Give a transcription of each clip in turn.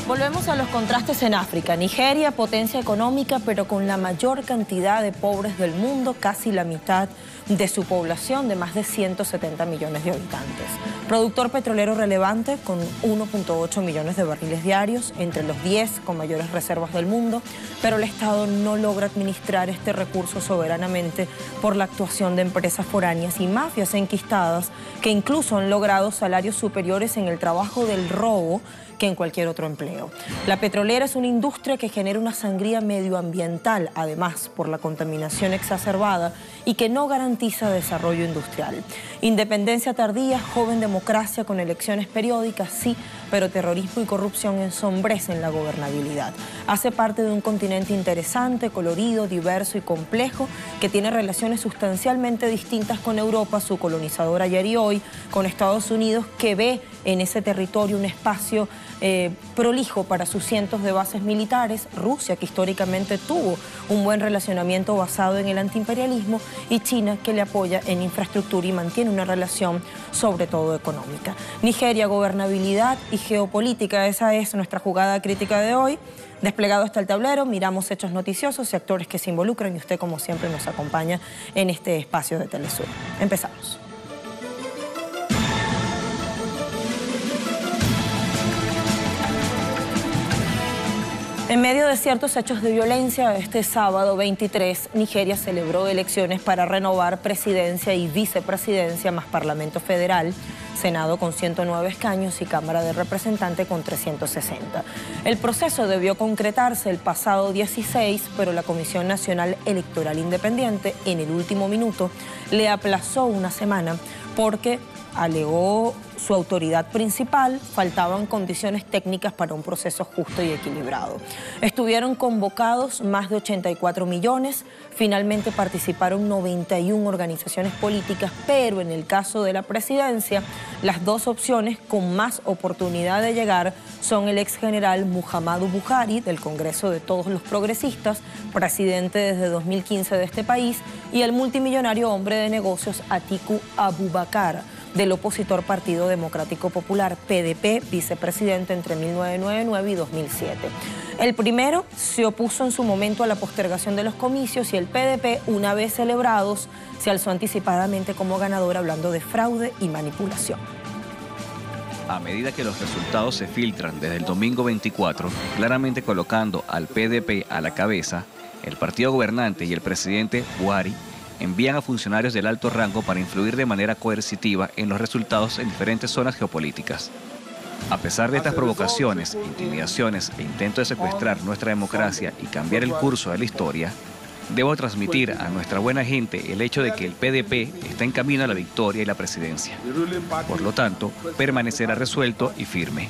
Volvemos a los contrastes en África. Nigeria, potencia económica, pero con la mayor cantidad de pobres del mundo, casi la mitad de su población, de más de 170 millones de habitantes. Productor petrolero relevante, con 1.8 millones de barriles diarios, entre los 10 con mayores reservas del mundo, pero el Estado no logra administrar este recurso soberanamente por la actuación de empresas foráneas y mafias enquistadas que incluso han logrado salarios superiores en el trabajo del robo que en cualquier otro empleo. La petrolera es una industria que genera una sangría medioambiental, además por la contaminación exacerbada y que no garantiza desarrollo industrial. Independencia tardía, joven democracia con elecciones periódicas, sí, pero terrorismo y corrupción ensombrecen la gobernabilidad. Hace parte de un continente interesante, colorido, diverso y complejo, que tiene relaciones sustancialmente distintas con Europa, su colonizador ayer y hoy, con Estados Unidos, que ve en ese territorio un espacio prolijo para sus cientos de bases militares, Rusia, que históricamente tuvo un buen relacionamiento basado en el antiimperialismo, y China, que le apoya en infraestructura y mantiene una relación sobre todo económica. Nigeria, gobernabilidad y geopolítica, esa es nuestra jugada crítica de hoy. Desplegado hasta el tablero, miramos hechos noticiosos y actores que se involucran, y usted, como siempre, nos acompaña en este espacio de Telesur. Empezamos. En medio de ciertos hechos de violencia, este sábado 23, Nigeria celebró elecciones para renovar presidencia y vicepresidencia más Parlamento Federal, Senado con 109 escaños y Cámara de Representantes con 360. El proceso debió concretarse el pasado 16, pero la Comisión Nacional Electoral Independiente, en el último minuto, le aplazó una semana porque alegó su autoridad principal, faltaban condiciones técnicas para un proceso justo y equilibrado. Estuvieron convocados más de 84 millones, finalmente participaron 91 organizaciones políticas, pero en el caso de la presidencia, las dos opciones con más oportunidad de llegar son el ex general Muhammadu Buhari, del Congreso de Todos los Progresistas, presidente desde 2015 de este país, y el multimillonario hombre de negocios Atiku Abubakar, del opositor Partido Democrático Popular, PDP, vicepresidente entre 1999 y 2007. El primero se opuso en su momento a la postergación de los comicios y el PDP, una vez celebrados, se alzó anticipadamente como ganador, hablando de fraude y manipulación. A medida que los resultados se filtran desde el domingo 24, claramente colocando al PDP a la cabeza, el partido gobernante y el presidente Buhari envían a funcionarios del alto rango para influir de manera coercitiva en los resultados en diferentes zonas geopolíticas. A pesar de estas provocaciones, intimidaciones e intento de secuestrar nuestra democracia y cambiar el curso de la historia, debo transmitir a nuestra buena gente el hecho de que el PDP está en camino a la victoria y la presidencia. Por lo tanto, permanecerá resuelto y firme.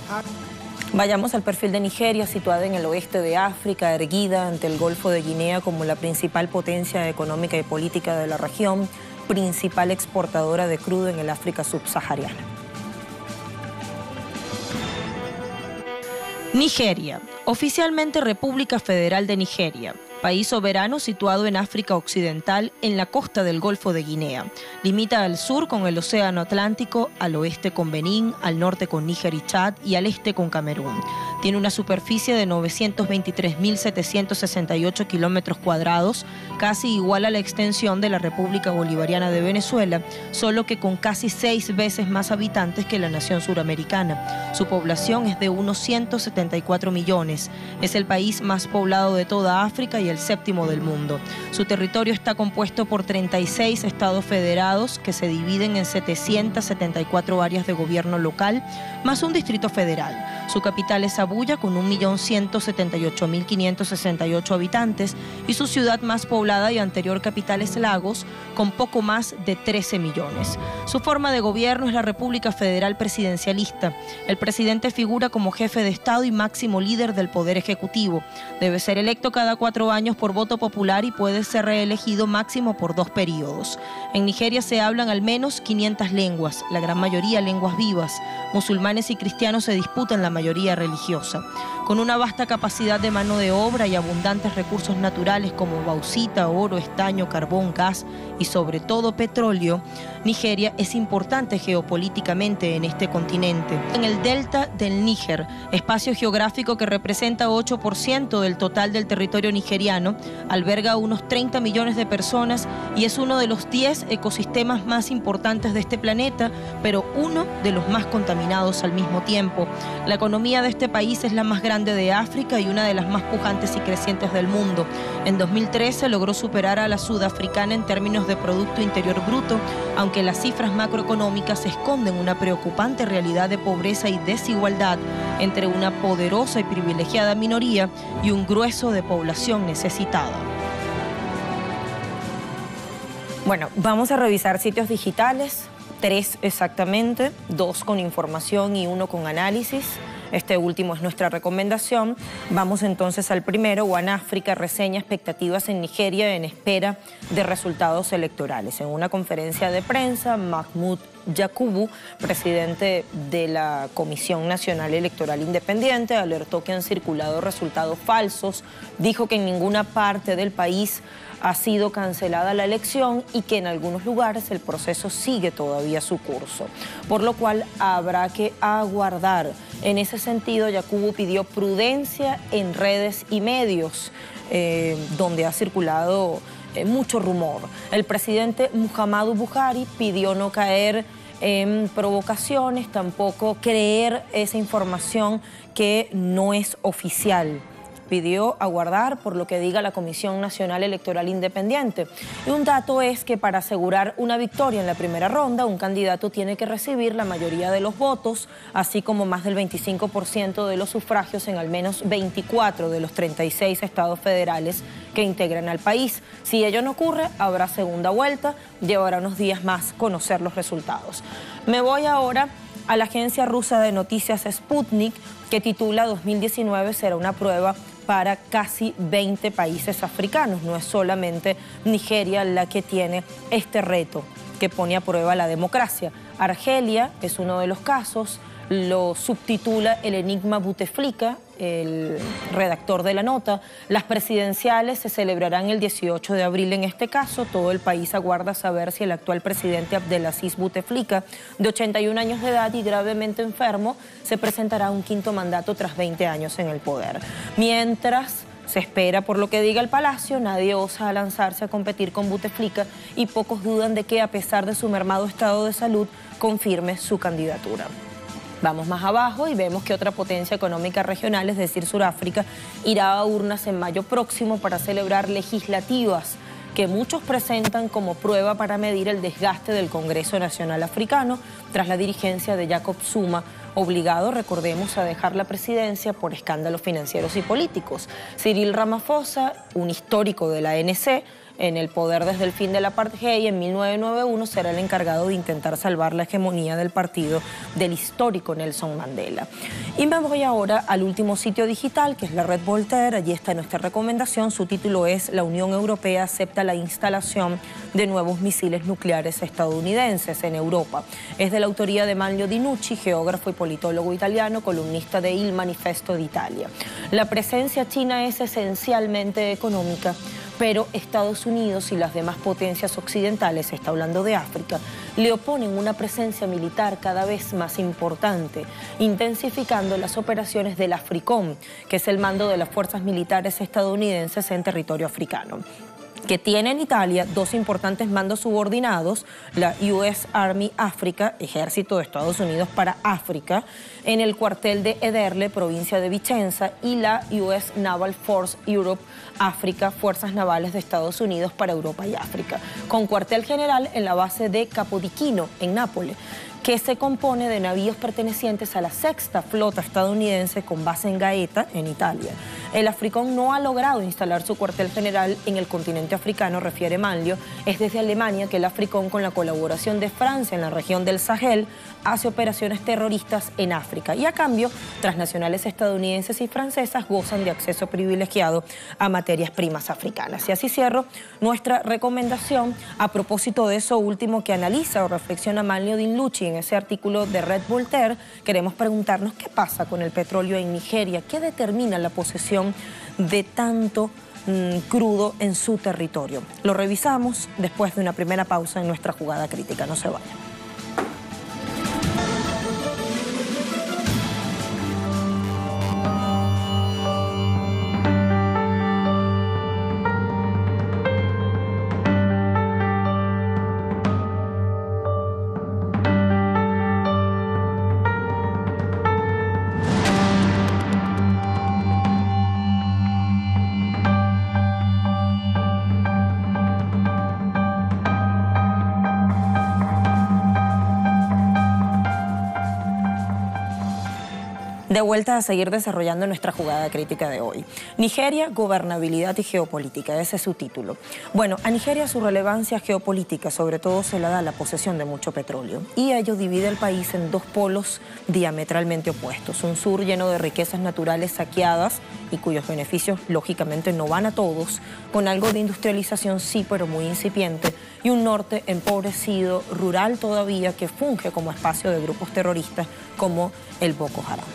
Vayamos al perfil de Nigeria, situada en el oeste de África, erguida ante el Golfo de Guinea como la principal potencia económica y política de la región, principal exportadora de crudo en el África subsahariana. Nigeria, oficialmente República Federal de Nigeria, país soberano situado en África Occidental, en la costa del Golfo de Guinea. Limita al sur con el Océano Atlántico, al oeste con Benín, al norte con Níger y Chad y al este con Camerún. Tiene una superficie de 923.768 kilómetros cuadrados, casi igual a la extensión de la República Bolivariana de Venezuela, solo que con casi 6 veces más habitantes que la nación suramericana. Su población es de unos 174 millones. Es el país más poblado de toda África y el séptimo del mundo. Su territorio está compuesto por 36 estados federados que se dividen en 774 áreas de gobierno local, más un distrito federal. Su capital es Abuya, con 1.178.568 habitantes, y su ciudad más poblada y anterior capital es Lagos, con poco más de 13 millones. Su forma de gobierno es la República Federal Presidencialista. El presidente figura como jefe de Estado y máximo líder del Poder Ejecutivo. Debe ser electo cada 4 años por voto popular y puede ser reelegido máximo por 2 periodos. En Nigeria se hablan al menos 500 lenguas, la gran mayoría lenguas vivas. Musulmanes y cristianos se disputan la mayoría religiosa. Con una vasta capacidad de mano de obra y abundantes recursos naturales como bauxita, oro, estaño, carbón, gas y sobre todo petróleo, Nigeria es importante geopolíticamente en este continente. En el delta del Níger, espacio geográfico que representa 8% del total del territorio nigeriano, alberga unos 30 millones de personas y es uno de los 10 ecosistemas más importantes de este planeta, pero uno de los más contaminados al mismo tiempo. La economía de este país es la más grande de África y una de las más pujantes y crecientes del mundo. En 2013 logró superar a la sudafricana en términos de Producto Interior Bruto, aunque las cifras macroeconómicas esconden una preocupante realidad de pobreza y desigualdad entre una poderosa y privilegiada minoría y un grueso de población necesitada. Bueno, vamos a revisar sitios digitales, 3 exactamente, 2 con información y 1 con análisis. Este último es nuestra recomendación. Vamos entonces al primero. One Africa reseña expectativas en Nigeria en espera de resultados electorales. En una conferencia de prensa, Mahmoud Yakubu, presidente de la Comisión Nacional Electoral Independiente, alertó que han circulado resultados falsos, dijo que en ninguna parte del país ha sido cancelada la elección y que en algunos lugares el proceso sigue todavía su curso, por lo cual habrá que aguardar. En ese sentido, Yakubu pidió prudencia en redes y medios, donde ha circulado mucho rumor. El presidente Muhammadu Buhari pidió no caer en provocaciones, tampoco creer esa información que no es oficial. Pidió aguardar por lo que diga la Comisión Nacional Electoral Independiente. Y un dato es que para asegurar una victoria en la primera ronda, un candidato tiene que recibir la mayoría de los votos, así como más del 25% de los sufragios en al menos 24 de los 36 estados federales que integran al país. Si ello no ocurre, habrá segunda vuelta, llevará unos días más conocer los resultados. Me voy ahora a la agencia rusa de noticias Sputnik, que titula 2019 será una prueba para casi 20 países africanos. No es solamente Nigeria la que tiene este reto que pone a prueba la democracia. Argelia es uno de los casos, lo subtitula el enigma Bouteflika, el redactor de la nota. Las presidenciales se celebrarán el 18 de abril en este caso. Todo el país aguarda saber si el actual presidente Abdelaziz Bouteflika, de 81 años de edad y gravemente enfermo, se presentará a un quinto mandato tras 20 años en el poder. Mientras se espera por lo que diga el Palacio, nadie osa lanzarse a competir con Bouteflika y pocos dudan de que, a pesar de su mermado estado de salud, confirme su candidatura. Vamos más abajo y vemos que otra potencia económica regional, es decir, Sudáfrica, irá a urnas en mayo próximo para celebrar legislativas que muchos presentan como prueba para medir el desgaste del Congreso Nacional Africano tras la dirigencia de Jacob Zuma, obligado, recordemos, a dejar la presidencia por escándalos financieros y políticos. Cyril Ramaphosa, un histórico de la ANC, en el poder desde el fin del apartheid en 1991, será el encargado de intentar salvar la hegemonía del partido del histórico Nelson Mandela. Y me voy ahora al último sitio digital, que es la red Voltaire. Allí está nuestra recomendación. Su título es: La Unión Europea acepta la instalación de nuevos misiles nucleares estadounidenses en Europa. Es de la autoría de Manlio Dinucci, geógrafo y politólogo italiano, columnista de Il Manifesto d'Italia. La presencia china es esencialmente económica, pero Estados Unidos y las demás potencias occidentales, se está hablando de África, le oponen una presencia militar cada vez más importante, intensificando las operaciones del AFRICOM, que es el mando de las fuerzas militares estadounidenses en territorio africano, que tiene en Italia 2 importantes mandos subordinados: la US Army Africa, Ejército de Estados Unidos para África, en el cuartel de Ederle, provincia de Vicenza, y la US Naval Force Europe África, Fuerzas Navales de Estados Unidos para Europa y África, con cuartel general en la base de Capodichino, en Nápoles, que se compone de navíos pertenecientes a la 6ª flota estadounidense con base en Gaeta, en Italia. El Africom no ha logrado instalar su cuartel general en el continente africano, refiere Manlio. Es desde Alemania que el Africom, con la colaboración de Francia en la región del Sahel, hace operaciones terroristas en África. Y a cambio, transnacionales estadounidenses y francesas gozan de acceso privilegiado a materias primas africanas. Y así cierro nuestra recomendación a propósito de eso último que analiza o reflexiona Manlio Dinlucci en ese artículo de Red Voltaire. Queremos preguntarnos qué pasa con el petróleo en Nigeria, qué determina la posesión de tanto crudo en su territorio. Lo revisamos después de una primera pausa en nuestra jugada crítica. No se vayan. De vuelta a seguir desarrollando nuestra jugada crítica de hoy. Nigeria, gobernabilidad y geopolítica, ese es su título. Bueno, a Nigeria su relevancia geopolítica sobre todo se la da la posesión de mucho petróleo. Y ello divide el país en dos polos diametralmente opuestos. Un sur lleno de riquezas naturales saqueadas y cuyos beneficios lógicamente no van a todos, con algo de industrialización sí, pero muy incipiente. Y un norte empobrecido, rural todavía, que funge como espacio de grupos terroristas como el Boko Haram.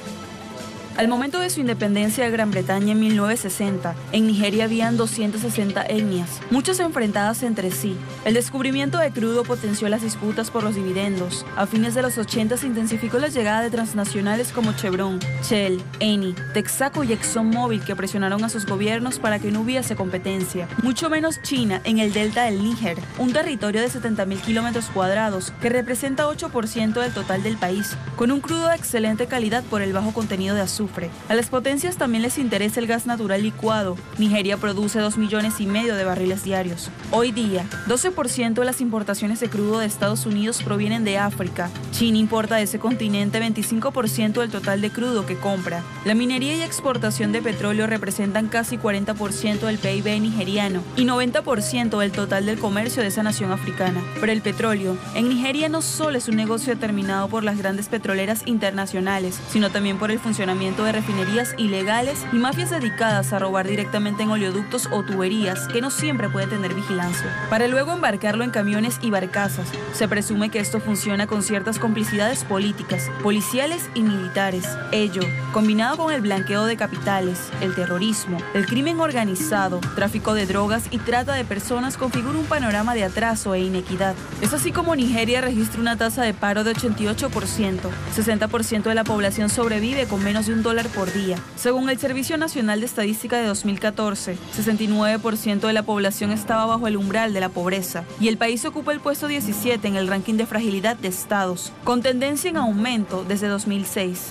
Al momento de su independencia de Gran Bretaña en 1960, en Nigeria habían 260 etnias, muchas enfrentadas entre sí. El descubrimiento de crudo potenció las disputas por los dividendos. A fines de los 80 se intensificó la llegada de transnacionales como Chevron, Shell, Eni, Texaco y ExxonMobil, que presionaron a sus gobiernos para que no hubiese competencia. Mucho menos China en el delta del Níger, un territorio de 70.000 kilómetros cuadrados que representa 8% del total del país, con un crudo de excelente calidad por el bajo contenido de azufre. A las potencias también les interesa el gas natural licuado. Nigeria produce 2,5 millones de barriles diarios. Hoy día, 12% de las importaciones de crudo de Estados Unidos provienen de África. China importa de ese continente 25% del total de crudo que compra. La minería y exportación de petróleo representan casi 40% del PIB nigeriano y 90% del total del comercio de esa nación africana. Pero el petróleo en Nigeria no solo es un negocio determinado por las grandes petroleras internacionales, sino también por el funcionamiento de refinerías ilegales y mafias dedicadas a robar directamente en oleoductos o tuberías que no siempre puede tener vigilancia, para luego embarcarlo en camiones y barcazas. Se presume que esto funciona con ciertas complicidades políticas, policiales y militares. Ello, combinado con el blanqueo de capitales, el terrorismo, el crimen organizado, tráfico de drogas y trata de personas, configura un panorama de atraso e inequidad. Es así como Nigeria registra una tasa de paro de 88%. 60% de la población sobrevive con menos de $1 por día. Según el Servicio Nacional de Estadística de 2014, 69% de la población estaba bajo el umbral de la pobreza y el país ocupa el puesto 17 en el ranking de fragilidad de estados, con tendencia en aumento desde 2006.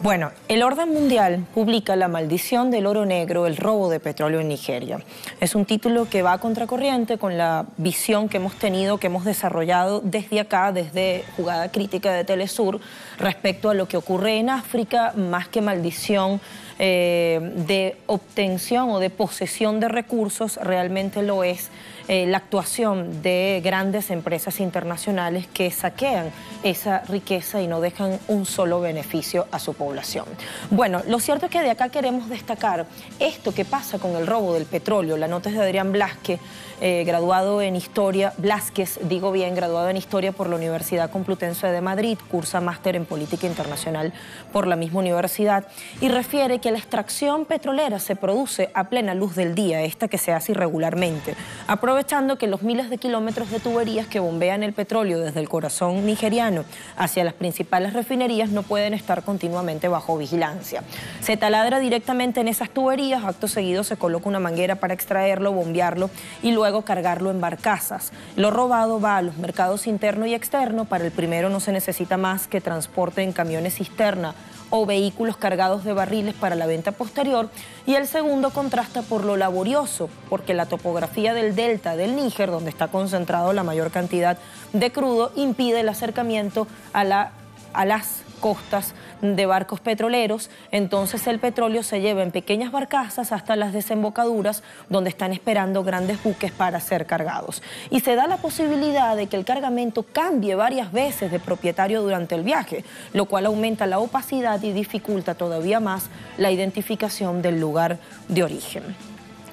Bueno, el orden mundial publica La maldición del oro negro, el robo de petróleo en Nigeria. Es un título que va a contracorriente con la visión que hemos tenido, que hemos desarrollado desde acá, desde Jugada Crítica de Telesur, respecto a lo que ocurre en África, más que maldición de obtención o de posesión de recursos, realmente lo es la actuación de grandes empresas internacionales que saquean esa riqueza y no dejan un solo beneficio a su población. Bueno, lo cierto es que de acá queremos destacar esto que pasa con el robo del petróleo. La nota es de Adrián Blasquez, graduado en Historia, graduado en Historia por la Universidad Complutense de Madrid, cursa máster en Política Internacional por la misma universidad, y refiere que la extracción petrolera se produce a plena luz del día, esta que se hace irregularmente, aprovechando que los miles de kilómetros de tuberías que bombean el petróleo desde el corazón nigeriano hacia las principales refinerías no pueden estar continuamente bajo vigilancia. Se taladra directamente en esas tuberías, acto seguido se coloca una manguera para extraerlo, bombearlo y luego cargarlo en barcazas. Lo robado va a los mercados interno y externo. Para el primero no se necesita más que transporte en camiones cisterna o vehículos cargados de barriles para la venta posterior, y el segundo contrasta por lo laborioso, porque la topografía del delta del Níger, donde está concentrado la mayor cantidad de crudo, impide el acercamiento a la a las costas de barcos petroleros. Entonces el petróleo se lleva en pequeñas barcazas hasta las desembocaduras, donde están esperando grandes buques para ser cargados. Y se da la posibilidad de que el cargamento cambie varias veces de propietario durante el viaje, lo cual aumenta la opacidad y dificulta todavía más la identificación del lugar de origen.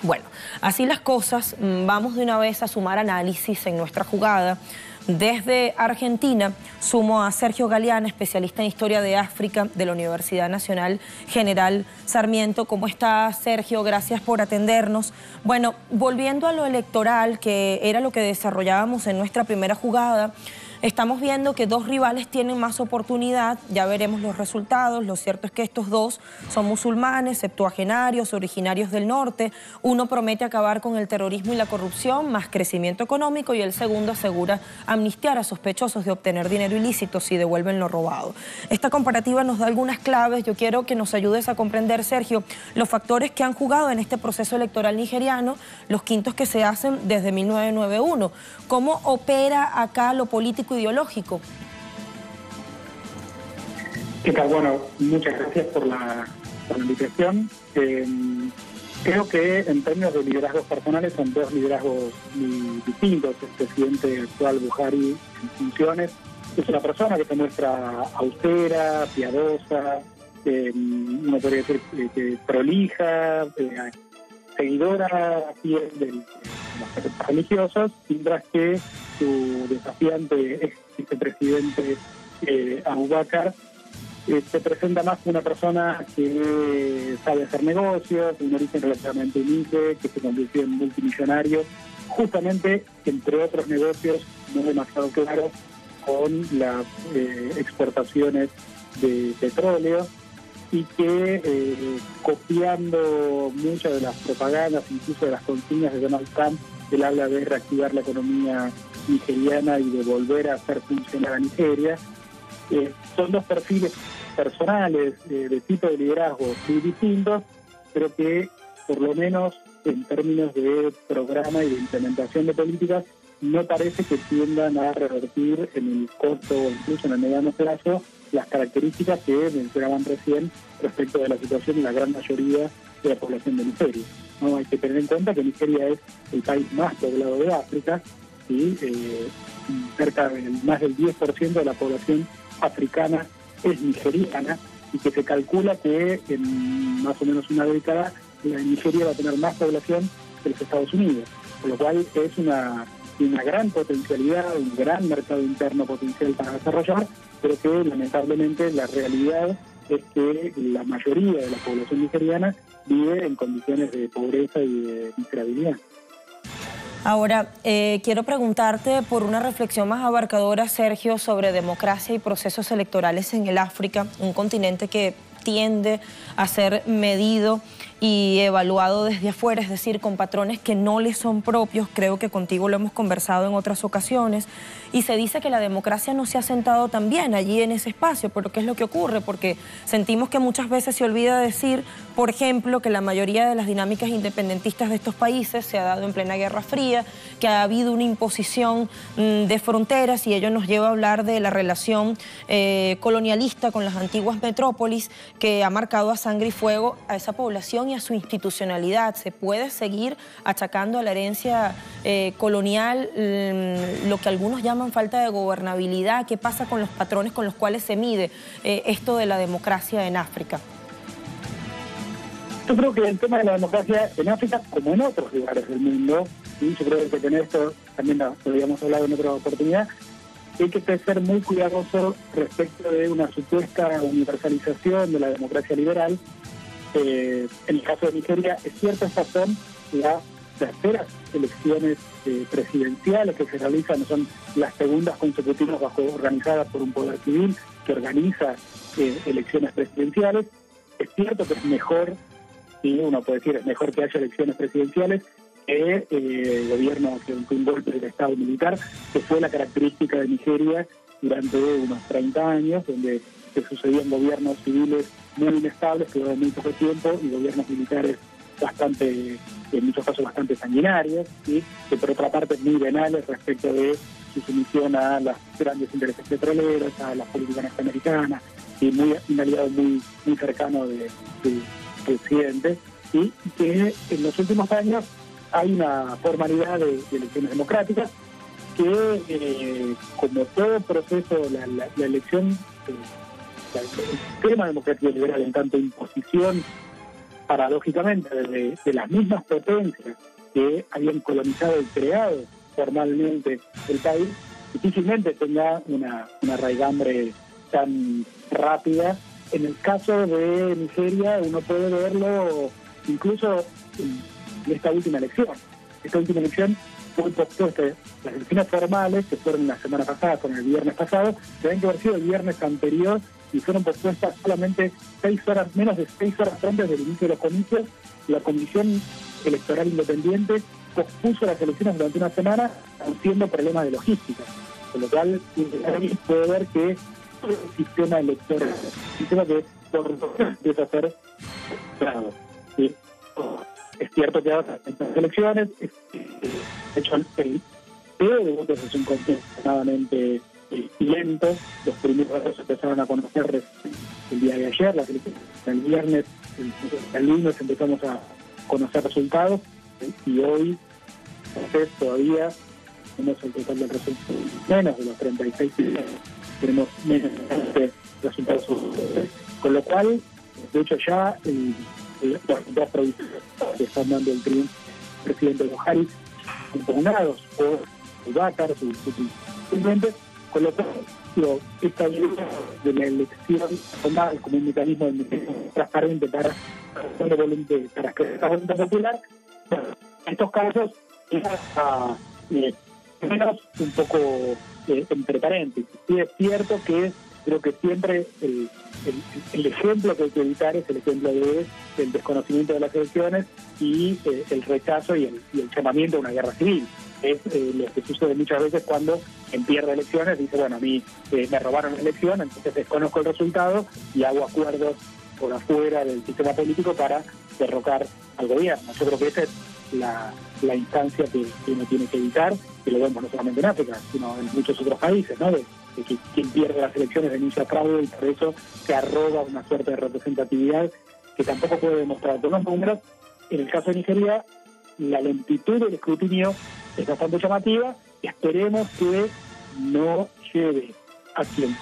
Bueno, así las cosas, vamos de una vez a sumar análisis en nuestra jugada. Desde Argentina sumo a Sergio Galeana, especialista en Historia de África de la Universidad Nacional General Sarmiento. ¿Cómo está, Sergio? Gracias por atendernos. Bueno, volviendo a lo electoral, que era lo que desarrollábamos en nuestra primera jugada, estamos viendo que dos rivales tienen más oportunidad, ya veremos los resultados. Lo cierto es que estos dos son musulmanes, septuagenarios, originarios del norte. Uno promete acabar con el terrorismo y la corrupción, más crecimiento económico, y el segundo asegura amnistiar a sospechosos de obtener dinero ilícito si devuelven lo robado. Esta comparativa nos da algunas claves. Yo quiero que nos ayudes a comprender, Sergio, los factores que han jugado en este proceso electoral nigeriano, los quintos que se hacen desde 1991. ¿Cómo opera acá lo político ideológico? ¿Qué tal? Bueno, muchas gracias por la invitación. Creo que en términos de liderazgos personales son dos liderazgos muy distintos. El presidente actual, Buhari, en funciones, es una persona que se muestra austera, piadosa, uno podría decir que prolija, seguidora fiel de los preceptos religiosos, mientras que su desafiante ex vicepresidente Abubakar se presenta más como una persona que sabe hacer negocios, de un origen relativamente humilde, que se convirtió en multimillonario, justamente, entre otros negocios no demasiado claros, con las exportaciones de petróleo, y que copiando muchas de las propagandas, incluso de las consignas de Donald Trump, él habla de reactivar la economía nigeriana y de volver a hacer funcionar a Nigeria. Son dos perfiles personales de tipo de liderazgo muy distintos, pero que por lo menos en términos de programa y de implementación de políticas no parece que tiendan a revertir en el corto o incluso en el mediano plazo las características que mencionaban recién respecto de la situación de la gran mayoría de la población de Nigeria. ¿No? Hay que tener en cuenta que Nigeria es el país más poblado de África y cerca del más del 10% de la población africana es nigeriana, y que se calcula que en más o menos una década Nigeria va a tener más población que los Estados Unidos, por lo cual es una gran potencialidad, un gran mercado interno potencial para desarrollar, pero que lamentablemente la realidad es que la mayoría de la población nigeriana vive en condiciones de pobreza y de miserabilidad. Ahora, quiero preguntarte por una reflexión más abarcadora, Sergio, sobre democracia y procesos electorales en el África, un continente que tiende a ser medido y evaluado desde afuera, es decir, con patrones que no le son propios. Creo que contigo lo hemos conversado en otras ocasiones, y se dice que la democracia no se ha sentado tan bien allí en ese espacio. ¿Pero qué es lo que ocurre? Porque sentimos que muchas veces se olvida decir, por ejemplo, que la mayoría de las dinámicas independentistas de estos países se ha dado en plena Guerra Fría, que ha habido una imposición de fronteras, y ello nos lleva a hablar de la relación colonialista con las antiguas metrópolis, que ha marcado a sangre y fuego a esa población y a su institucionalidad. ¿Se puede seguir achacando a la herencia colonial lo que algunos llaman falta de gobernabilidad? ¿Qué pasa con los patrones con los cuales se mide esto de la democracia en África? Yo creo que el tema de la democracia en África, como en otros lugares del mundo, y yo creo que tener esto también lo habíamos hablado en otra oportunidad, hay que ser muy cuidadoso respecto de una supuesta universalización de la democracia liberal. En el caso de Nigeria, es cierto, estas son las terceras elecciones presidenciales que se realizan, son las segundas consecutivas organizadas por un poder civil que organiza elecciones presidenciales. Es cierto que es mejor, y uno puede decir, es mejor que haya elecciones presidenciales que gobierno, que un golpe del Estado militar, que fue la característica de Nigeria durante unos 30 años, donde se sucedían gobiernos civiles muy inestables, que duraron muy poco tiempo, y gobiernos militares bastante, en muchos casos bastante sanguinarios, ¿sí? Que por otra parte muy venales respecto de su sumisión a los grandes intereses petroleros, a la política norteamericana, y un aliado muy cercano del presidente, y que en los últimos años hay una formalidad de elecciones democráticas que, como todo proceso, la elección, el sistema democrático liberal, en tanto imposición, paradójicamente, de las mismas potencias que habían colonizado y creado formalmente el país, difícilmente tenga una raigambre tan rápida. En el caso de Nigeria uno puede verlo incluso en esta última elección. Esta última elección fue pospuesta. Las elecciones formales, que fueron la semana pasada, con el viernes pasado, deben haber sido el viernes anterior y fueron pospuestas solamente menos de 6 horas antes del inicio de los comicios. La Comisión Electoral Independiente pospuso las elecciones durante una semana, anunciando problemas de logística, con lo cual puede ver que el sistema electoral, el sistema que por empieza a ser claro. ¿Sí? Es cierto que ahora en las elecciones, de hecho el periodo de votos es un conteo extremadamente lento. Los primeros datos se empezaron a conocer el día de ayer, las elecciones el viernes, el lunes empezamos a conocer resultados, y hoy todavía tenemos el total del resultado menos de los 36 tenemos menos de resultados, con lo cual, de hecho ya los resultados provisionales que están dando el triunfo del presidente Buhari, impugnados por Abubakar, su presidente, con lo cual esta idea de la elección tomada como un mecanismo transparente para crear la voluntad popular, bueno, en estos casos menos un poco entre paréntesis. Sí, es cierto que creo que siempre el ejemplo que hay que evitar es el ejemplo del desconocimiento de las elecciones y el rechazo y el llamamiento a una guerra civil. Es lo que sucede muchas veces cuando quien pierde elecciones dice, bueno, a mí me robaron la elección, entonces desconozco el resultado y hago acuerdos por afuera del sistema político para derrocar al gobierno. Yo creo que esa es la instancia que uno tiene que evitar, que lo vemos no solamente en África, sino en muchos otros países, ¿no? De que quien pierde las elecciones denuncia fraude y por eso se arroga una suerte de representatividad que tampoco puede demostrar con los números. En el caso de Nigeria, la lentitud del escrutinio es bastante llamativa. Esperemos que no lleve a quien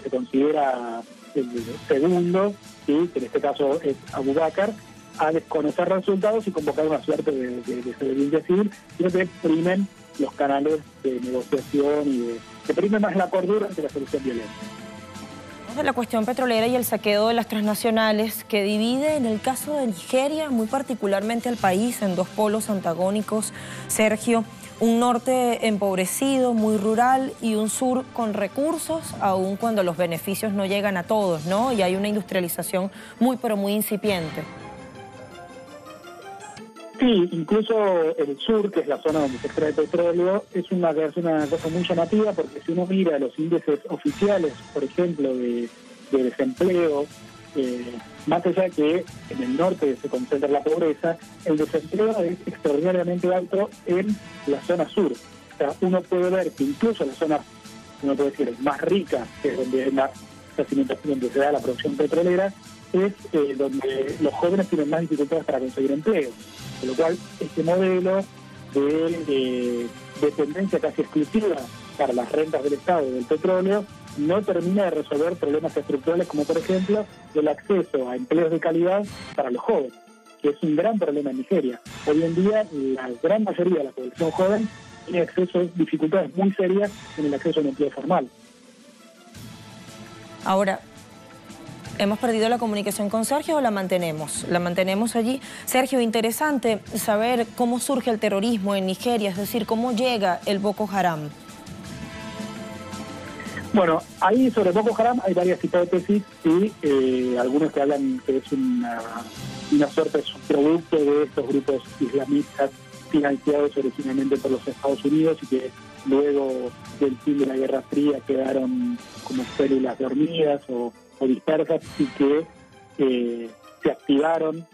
se considera el segundo, ¿sí? Que en este caso es Abubakar, a desconocer resultados y convocar una suerte de desobediencia civil, sino que primen los canales de negociación y que primen más la cordura ante la solución violenta. De la cuestión petrolera y el saqueo de las transnacionales que divide en el caso de Nigeria muy particularmente al país en dos polos antagónicos, Sergio, un norte empobrecido, muy rural, y un sur con recursos, aun cuando los beneficios no llegan a todos, ¿no? Y hay una industrialización pero muy incipiente. Sí, incluso el sur, que es la zona donde se extrae petróleo, es una cosa muy llamativa, porque si uno mira los índices oficiales, por ejemplo, de desempleo, más allá que en el norte se concentra la pobreza, el desempleo es extraordinariamente alto en la zona sur. O sea, uno puede ver que incluso la zona, uno puede decir, más rica, que es donde se da la producción petrolera, es donde los jóvenes tienen más dificultades para conseguir empleo. Con lo cual, este modelo de dependencia casi exclusiva para las rentas del Estado del petróleo no termina de resolver problemas estructurales como, por ejemplo, el acceso a empleos de calidad para los jóvenes, que es un gran problema en Nigeria. Hoy en día, la gran mayoría de la población joven tiene acceso a dificultades muy serias en el acceso a un empleo formal. Ahora, ¿hemos perdido la comunicación con Sergio o la mantenemos? La mantenemos allí. Sergio, interesante saber cómo surge el terrorismo en Nigeria, es decir, cómo llega el Boko Haram. Bueno, ahí sobre Boko Haram hay varias hipótesis y algunos que hablan que es una suerte de subproducto de estos grupos islamistas financiados originalmente por los Estados Unidos y que luego del fin de la Guerra Fría quedaron como células dormidas o dispersas y que se activaron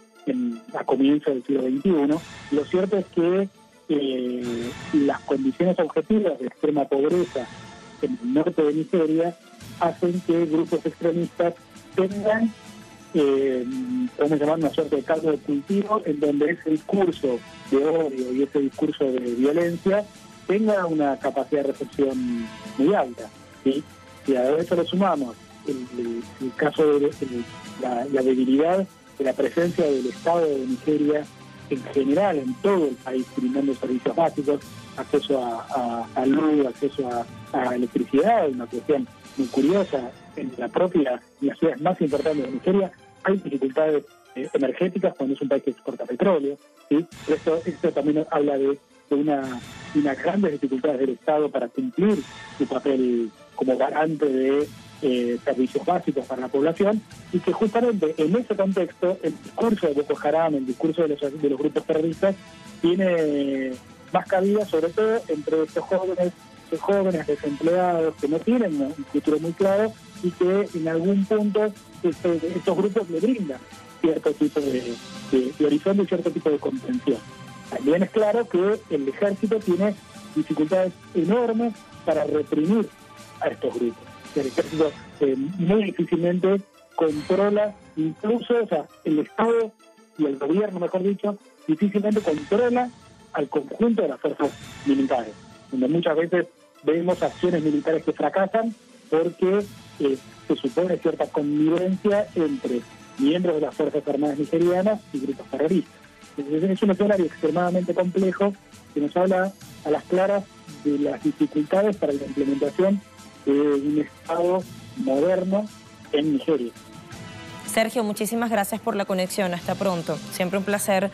a comienzos del siglo XXI. Lo cierto es que las condiciones objetivas de extrema pobreza en el norte de Nigeria hacen que grupos extremistas tengan, podemos llamar una suerte de caldo de cultivo, en donde ese discurso de odio y ese discurso de violencia tenga una capacidad de recepción muy alta, ¿sí? Y a eso le sumamos el caso de la debilidad de la presencia del Estado de Nigeria en general, en todo el país, brindando servicios básicos, acceso a luz, acceso a electricidad, una cuestión muy curiosa. En las ciudades más importantes de Nigeria hay dificultades energéticas cuando es un país que exporta petróleo, ¿sí? Esto también habla de unas grandes dificultades del Estado para cumplir su papel como garante de servicios básicos para la población, y que justamente en ese contexto el discurso de Boko Haram, el discurso de los grupos terroristas, tiene más cabida, sobre todo entre estos jóvenes desempleados que no tienen un futuro muy claro y que en algún punto estos grupos le brindan cierto tipo de horizonte y cierto tipo de contención. También es claro que el ejército tiene dificultades enormes para reprimir a estos grupos. El ejército muy difícilmente controla, incluso, el Estado y el gobierno, mejor dicho, difícilmente controla al conjunto de las fuerzas militares, donde muchas veces vemos acciones militares que fracasan porque se supone cierta connivencia entre miembros de las Fuerzas Armadas nigerianas y grupos terroristas. Entonces, es un escenario extremadamente complejo que nos habla a las claras de las dificultades para la implementación de un Estado moderno en Nigeria. Sergio, muchísimas gracias por la conexión. Hasta pronto. Siempre un placer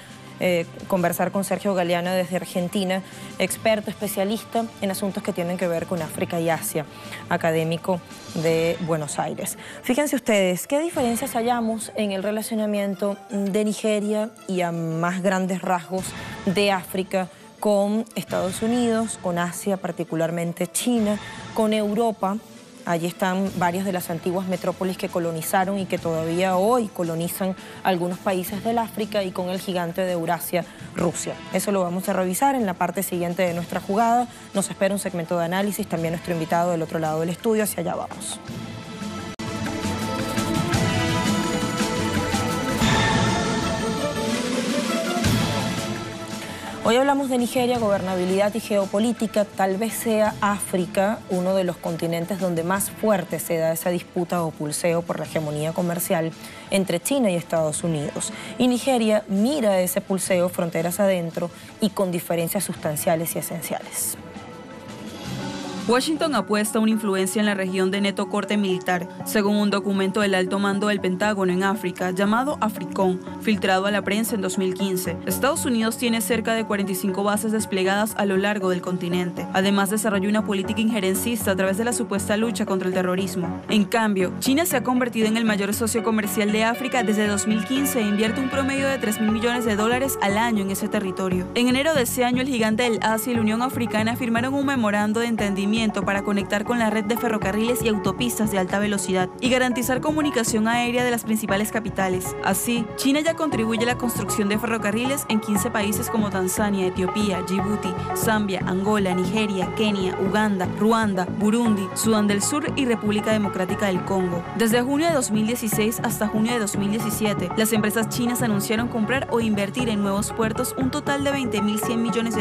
conversar con Sergio Galeano desde Argentina, experto, especialista en asuntos que tienen que ver con África y Asia, académico de Buenos Aires. Fíjense ustedes, ¿qué diferencias hallamos en el relacionamiento de Nigeria y a más grandes rasgos de África con Estados Unidos, con Asia, particularmente China, con Europa? Allí están varias de las antiguas metrópolis que colonizaron y que todavía hoy colonizan algunos países del África, y con el gigante de Eurasia, Rusia. Eso lo vamos a revisar en la parte siguiente de nuestra jugada. Nos espera un segmento de análisis, también nuestro invitado del otro lado del estudio. Hacia allá vamos. Hoy hablamos de Nigeria, gobernabilidad y geopolítica. Tal vez sea África uno de los continentes donde más fuerte se da esa disputa o pulseo por la hegemonía comercial entre China y Estados Unidos. Y Nigeria mira ese pulseo fronteras adentro y con diferencias sustanciales y esenciales. Washington apuesta a una influencia en la región de neto corte militar, según un documento del alto mando del Pentágono en África, llamado AFRICOM, filtrado a la prensa en 2015. Estados Unidos tiene cerca de 45 bases desplegadas a lo largo del continente. Además, desarrolla una política injerencista a través de la supuesta lucha contra el terrorismo. En cambio, China se ha convertido en el mayor socio comercial de África desde 2015 e invierte un promedio de $3.000 millones al año en ese territorio. En enero de ese año, el gigante del Asia y la Unión Africana firmaron un memorando de entendimiento para conectar con la red de ferrocarriles y autopistas de alta velocidad y garantizar comunicación aérea de las principales capitales. Así, China ya contribuye a la construcción de ferrocarriles en 15 países como Tanzania, Etiopía, Djibouti, Zambia, Angola, Nigeria, Kenia, Uganda, Ruanda, Burundi, Sudán del Sur y República Democrática del Congo. Desde junio de 2016 hasta junio de 2017, las empresas chinas anunciaron comprar o invertir en nuevos puertos un total de $20.100 millones.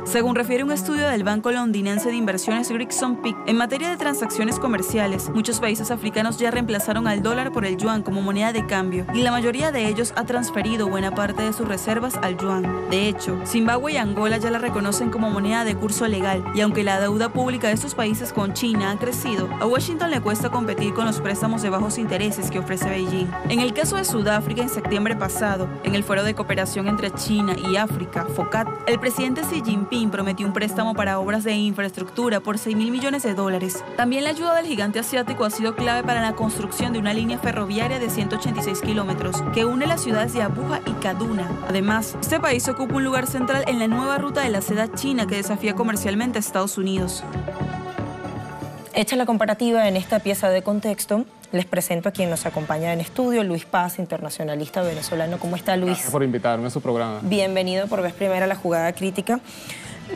Según refiere un estudio del banco londinense de inversiones Gregson Peak, en materia de transacciones comerciales, muchos países africanos ya reemplazaron al dólar por el yuan como moneda de cambio, y la mayoría de ellos ha transferido buena parte de sus reservas al yuan. De hecho, Zimbabue y Angola ya la reconocen como moneda de curso legal, y aunque la deuda pública de estos países con China ha crecido, a Washington le cuesta competir con los préstamos de bajos intereses que ofrece Beijing. En el caso de Sudáfrica, en septiembre pasado, en el Foro de Cooperación entre China y África, FOCAT, el presidente Xi Jinping prometió un préstamo para obras de infraestructura por $6.000 millones. También la ayuda del gigante asiático ha sido clave para la construcción de una línea ferroviaria de 186 kilómetros que une las ciudades de Abuja y Kaduna. Además, este país ocupa un lugar central en la nueva ruta de la seda china que desafía comercialmente a Estados Unidos. Hecha la comparativa en esta pieza de contexto, Les presento a quien nos acompaña en estudio, Luis Paz, internacionalista venezolano. ¿Cómo está, Luis? Gracias por invitarme a su programa. Bienvenido por vez primera a La Jugada Crítica.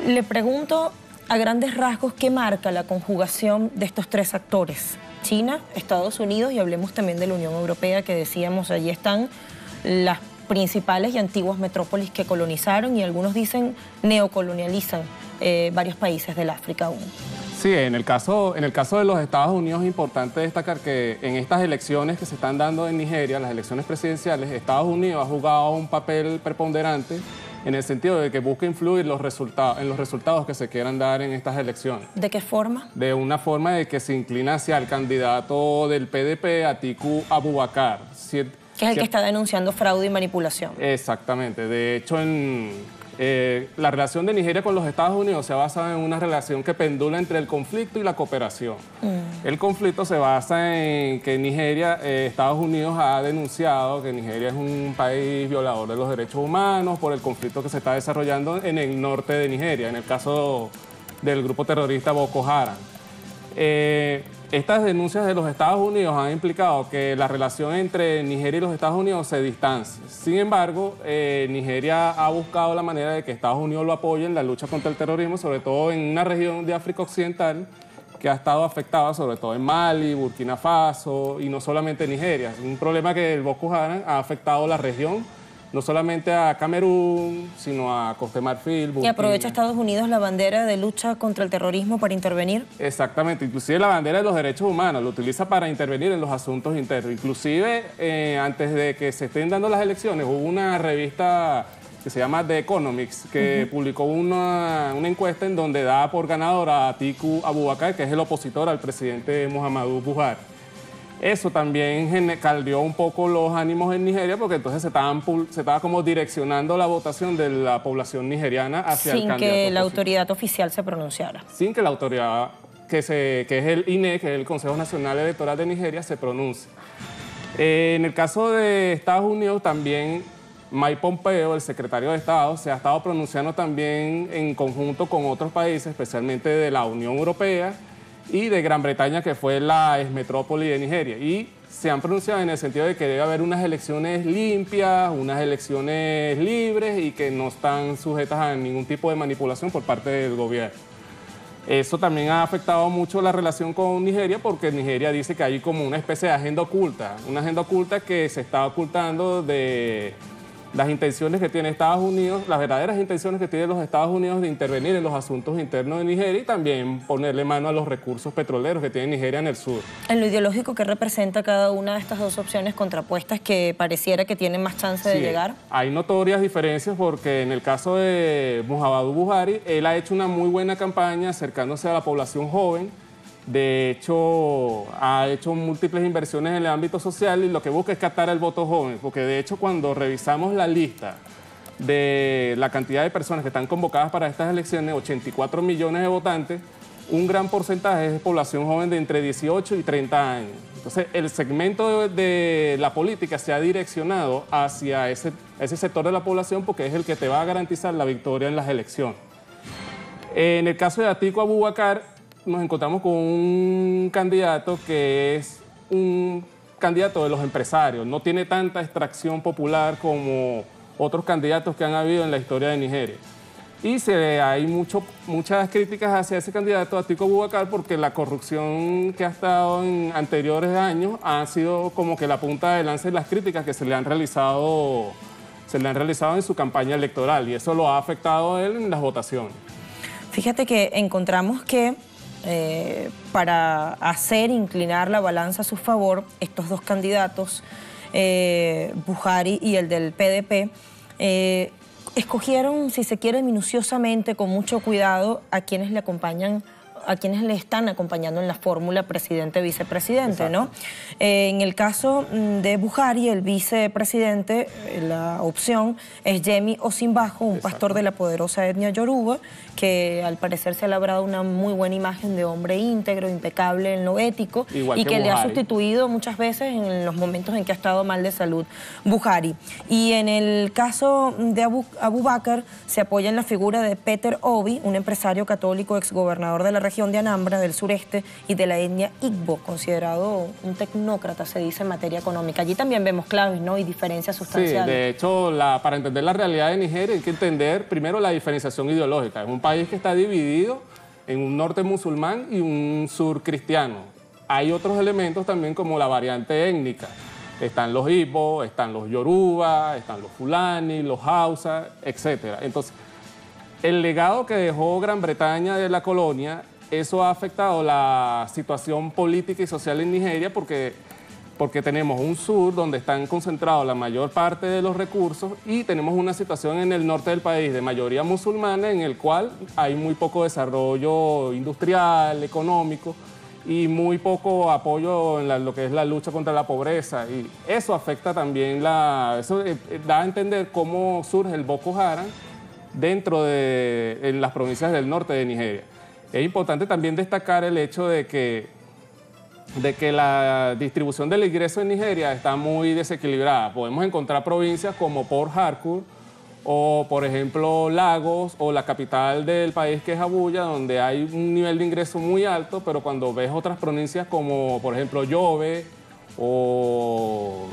Le pregunto a grandes rasgos qué marca la conjugación de estos tres actores: China, Estados Unidos y hablemos también de la Unión Europea, que decíamos allí están las principales y antiguas metrópolis que colonizaron y algunos dicen neocolonializan varios países del África aún. Sí, en el caso de los Estados Unidos es importante destacar que en estas elecciones que se están dando en Nigeria, las elecciones presidenciales, Estados Unidos ha jugado un papel preponderante en el sentido de que busca influir en los resultados que se quieran dar en estas elecciones. ¿De qué forma? De una forma de que se inclina hacia el candidato del PDP, Atiku Abubakar. Que es el que está denunciando fraude y manipulación. Exactamente. De hecho, la relación de Nigeria con los Estados Unidos se basa en una relación que pendula entre el conflicto y la cooperación. El conflicto se basa en que Estados Unidos ha denunciado que Nigeria es un país violador de los derechos humanos por el conflicto que se está desarrollando en el norte de Nigeria, en el caso del grupo terrorista Boko Haram. Estas denuncias de los Estados Unidos han implicado que la relación entre Nigeria y los Estados Unidos se distancie. Sin embargo, Nigeria ha buscado la manera de que Estados Unidos lo apoye en la lucha contra el terrorismo, sobre todo en una región de África Occidental que ha estado afectada, sobre todo en Mali, Burkina Faso y no solamente Nigeria. Es un problema que el Boko Haram ha afectado la región, no solamente a Camerún, sino a Costa de Marfil, Burkina. ¿Y aprovecha Estados Unidos la bandera de lucha contra el terrorismo para intervenir? Exactamente, inclusive la bandera de los derechos humanos lo utiliza para intervenir en los asuntos internos. Inclusive, antes de que se estén dando las elecciones, hubo una revista que se llama The Economics, que publicó una encuesta en donde da por ganador a Atiku Abubakar, que es el opositor al presidente Muhammadu Buhari. Eso también caldeó un poco los ánimos en Nigeria, porque entonces se estaba como direccionando la votación de la población nigeriana hacia el candidato. Sin que la autoridad oficial se pronunciara. Sin que la autoridad, que es el INE, que es el Consejo Nacional Electoral de Nigeria, se pronuncie. En el caso de Estados Unidos también, Mike Pompeo, el secretario de Estado, se ha estado pronunciando también en conjunto con otros países, especialmente de la Unión Europea y de Gran Bretaña, que fue la exmetrópoli de Nigeria. Y se han pronunciado en el sentido de que debe haber unas elecciones limpias, unas elecciones libres y que no están sujetas a ningún tipo de manipulación por parte del gobierno. Eso también ha afectado mucho la relación con Nigeria, porque Nigeria dice que hay como una especie de agenda oculta que se está ocultando de las intenciones que tiene Estados Unidos, las verdaderas intenciones que tienen los Estados Unidos de intervenir en los asuntos internos de Nigeria y también ponerle mano a los recursos petroleros que tiene Nigeria en el sur. En lo ideológico, ¿qué representa cada una de estas dos opciones contrapuestas que pareciera que tienen más chance de llegar? Hay notorias diferencias porque en el caso de Muhammadu Buhari, él ha hecho una muy buena campaña acercándose a la población joven. De hecho, ha hecho múltiples inversiones en el ámbito social y lo que busca es captar el voto joven, porque de hecho cuando revisamos la lista de la cantidad de personas que están convocadas para estas elecciones, 84 millones de votantes, un gran porcentaje es población joven de entre 18 y 30 años. Entonces, el segmento de la política se ha direccionado hacia ese sector de la población porque es el que te va a garantizar la victoria en las elecciones. En el caso de Atiku Abubakar, nos encontramos con un candidato que es un candidato de los empresarios. No tiene tanta extracción popular como otros candidatos que han habido en la historia de Nigeria. Y hay muchas críticas hacia ese candidato, Atiku Abubakar, porque la corrupción que ha estado en anteriores años ha sido como que la punta de lanza de las críticas que se le han realizado en su campaña electoral, y eso lo ha afectado a él en las votaciones. Fíjate que encontramos que para hacer inclinar la balanza a su favor, estos dos candidatos, Buhari y el del PDP, escogieron, si se quiere, minuciosamente, con mucho cuidado, a quienes le acompañan, a quienes le están acompañando en la fórmula presidente-vicepresidente, ¿no? En el caso de Buhari, el vicepresidente, la opción es Yemi Osinbajo, un pastor de la poderosa etnia yoruba, que al parecer se ha labrado una muy buena imagen de hombre íntegro, impecable en lo ético, y que le ha sustituido muchas veces en los momentos en que ha estado mal de salud Buhari. Y en el caso de Abubakar se apoya en la figura de Peter Obi, un empresario católico exgobernador de la región, región de Anambra, del sureste, y de la etnia Igbo, considerado un tecnócrata, se dice, en materia económica. Allí también vemos claves, ¿no?, y diferencias sustanciales. Sí, de hecho, para entender la realidad de Nigeria hay que entender primero la diferenciación ideológica. Es un país que está dividido en un norte musulmán y un sur cristiano. Hay otros elementos también como la variante étnica. Están los Igbo, están los Yoruba, están los Fulani, los Hausa, etc. Entonces, el legado que dejó Gran Bretaña de la colonia, eso ha afectado la situación política y social en Nigeria porque tenemos un sur donde están concentrados la mayor parte de los recursos y tenemos una situación en el norte del país de mayoría musulmana en el cual hay muy poco desarrollo industrial, económico, y muy poco apoyo en lo que es la lucha contra la pobreza. Y eso afecta también, eso da a entender cómo surge el Boko Haram dentro de las provincias del norte de Nigeria. Es importante también destacar el hecho de que la distribución del ingreso en Nigeria está muy desequilibrada. Podemos encontrar provincias como Port Harcourt, o por ejemplo Lagos, o la capital del país que es Abuya, donde hay un nivel de ingreso muy alto, pero cuando ves otras provincias como por ejemplo Yobe o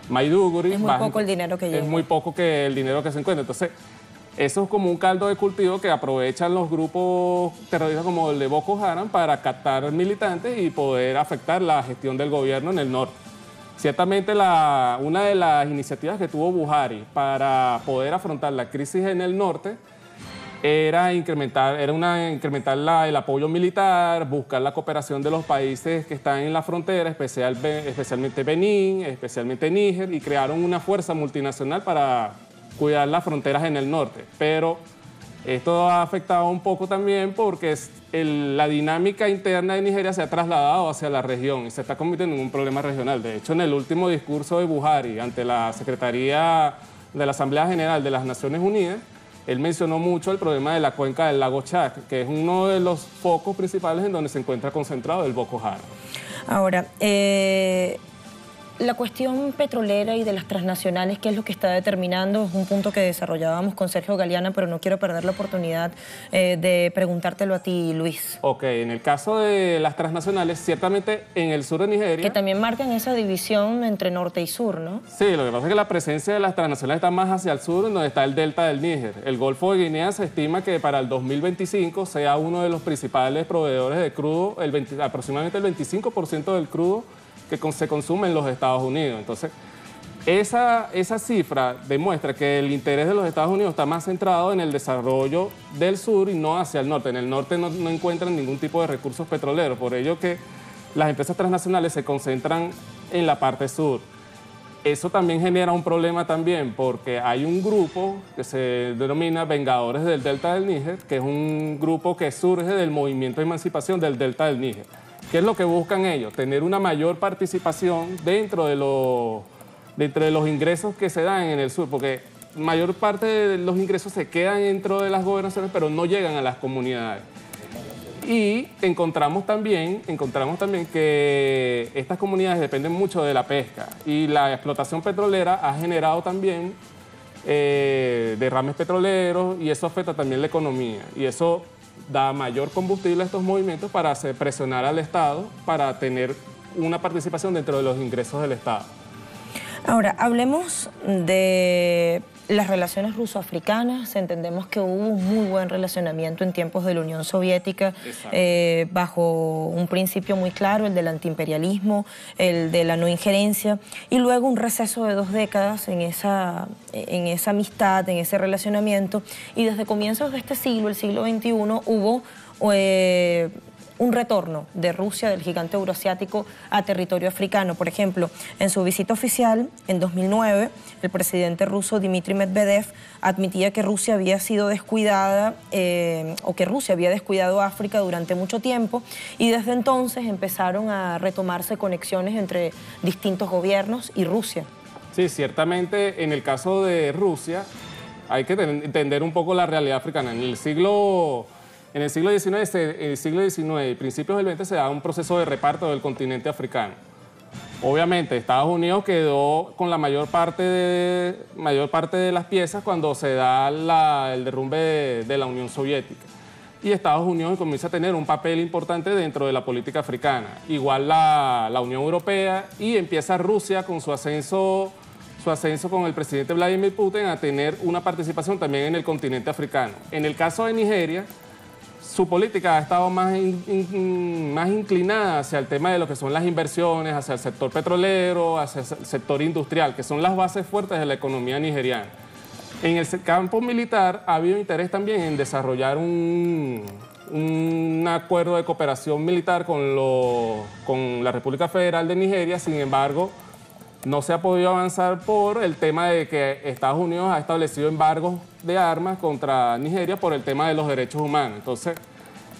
Maiduguri, es muy poco el dinero que llega. Es muy poco el dinero que se encuentra. Entonces, eso es como un caldo de cultivo que aprovechan los grupos terroristas como el de Boko Haram para captar militantes y poder afectar la gestión del gobierno en el norte. Ciertamente una de las iniciativas que tuvo Buhari para poder afrontar la crisis en el norte era incrementar el apoyo militar, buscar la cooperación de los países que están en la frontera, especialmente Benín, especialmente Níger, y crearon una fuerza multinacional para cuidar las fronteras en el norte. Pero esto ha afectado un poco también porque la dinámica interna de Nigeria se ha trasladado hacia la región y se está convirtiendo en un problema regional. De hecho, en el último discurso de Buhari ante la Secretaría de la Asamblea General de las Naciones Unidas, él mencionó mucho el problema de la cuenca del lago Chad, que es uno de los focos principales en donde se encuentra concentrado el Boko Haram. Ahora, la cuestión petrolera y de las transnacionales, ¿qué es lo que está determinando? Es un punto que desarrollábamos con Sergio Galeana, pero no quiero perder la oportunidad de preguntártelo a ti, Luis. Ok, en el caso de las transnacionales, ciertamente en el sur de Nigeria... Que también marcan esa división entre norte y sur, ¿no? Sí, lo que pasa es que la presencia de las transnacionales está más hacia el sur, en donde está el delta del Níger. El Golfo de Guinea se estima que para el 2025 sea uno de los principales proveedores de crudo, aproximadamente el 25% del crudo que se consume en los Estados Unidos. Entonces, esa cifra demuestra que el interés de los Estados Unidos está más centrado en el desarrollo del sur y no hacia el norte. En el norte no encuentran ningún tipo de recursos petroleros, por ello que las empresas transnacionales se concentran en la parte sur. Eso también genera un problema también porque hay un grupo que se denomina Vengadores del Delta del Níger, que es un grupo que surge del movimiento de emancipación del Delta del Níger. ¿Qué es lo que buscan ellos? Tener una mayor participación dentro de los ingresos que se dan en el sur, porque mayor parte de los ingresos se quedan dentro de las gobernaciones, pero no llegan a las comunidades. Y encontramos también que estas comunidades dependen mucho de la pesca y la explotación petrolera ha generado también derrames petroleros y eso afecta también la economía y eso da mayor combustible a estos movimientos para hacer presionar al Estado para tener una participación dentro de los ingresos del Estado. Ahora, hablemos de las relaciones ruso-africanas. Entendemos que hubo un muy buen relacionamiento en tiempos de la Unión Soviética, bajo un principio muy claro, el del antiimperialismo, el de la no injerencia, y luego un receso de 2 décadas en esa amistad, en ese relacionamiento, y desde comienzos de este siglo, el siglo XXI, hubo un retorno de Rusia, del gigante euroasiático, a territorio africano. Por ejemplo, en su visita oficial en 2009, el presidente ruso Dmitry Medvedev admitía que Rusia había sido descuidada o que Rusia había descuidado África durante mucho tiempo y desde entonces empezaron a retomarse conexiones entre distintos gobiernos y Rusia. Sí, ciertamente en el caso de Rusia hay que entender un poco la realidad africana. En el siglo XIX y principios del XX se da un proceso de reparto del continente africano. Obviamente, Estados Unidos quedó con la mayor parte de las piezas cuando se da el derrumbe de la Unión Soviética. y Estados Unidos comienza a tener un papel importante dentro de la política africana. Igual la Unión Europea, y empieza Rusia con su ascenso con el presidente Vladimir Putin a tener una participación también en el continente africano. En el caso de Nigeria, su política ha estado más inclinada hacia el tema de lo que son las inversiones, hacia el sector petrolero, hacia el sector industrial, que son las bases fuertes de la economía nigeriana. En el campo militar ha habido interés también en desarrollar un acuerdo de cooperación militar con la República Federal de Nigeria. Sin embargo, no se ha podido avanzar por el tema de que Estados Unidos ha establecido embargos de armas contra Nigeria por el tema de los derechos humanos. Entonces,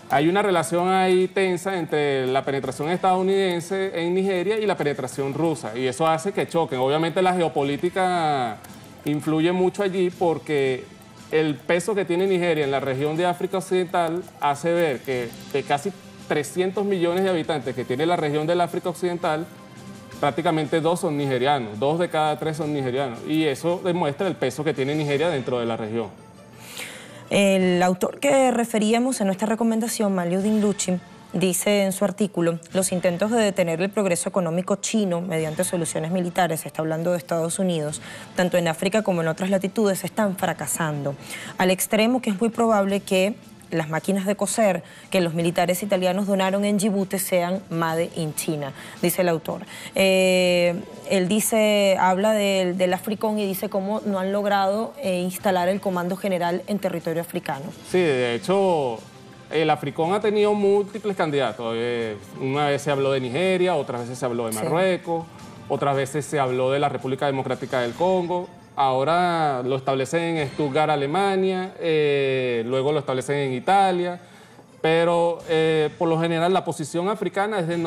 hay una relación ahí tensa entre la penetración estadounidense en Nigeria y la penetración rusa, y eso hace que choquen. Obviamente la geopolítica influye mucho allí porque el peso que tiene Nigeria en la región de África Occidental hace ver que de casi 300 millones de habitantes que tiene la región del África Occidental, prácticamente 2 son nigerianos, 2 de cada 3 son nigerianos, y eso demuestra el peso que tiene Nigeria dentro de la región. El autor que referíamos en nuestra recomendación, Maliudin Luchi, dice en su artículo: los intentos de detener el progreso económico chino mediante soluciones militares, se está hablando de Estados Unidos, tanto en África como en otras latitudes, están fracasando, al extremo que es muy probable que las máquinas de coser que los militares italianos donaron en Djibouti sean made in China, dice el autor. Él dice, habla del Africón y dice cómo no han logrado instalar el comando general en territorio africano. Sí, de hecho, el Africón ha tenido múltiples candidatos. Una vez se habló de Nigeria, otras veces se habló de Marruecos, otras veces se habló de la República Democrática del Congo. Ahora lo establecen en Stuttgart, Alemania, luego lo establecen en Italia, pero por lo general la posición africana es de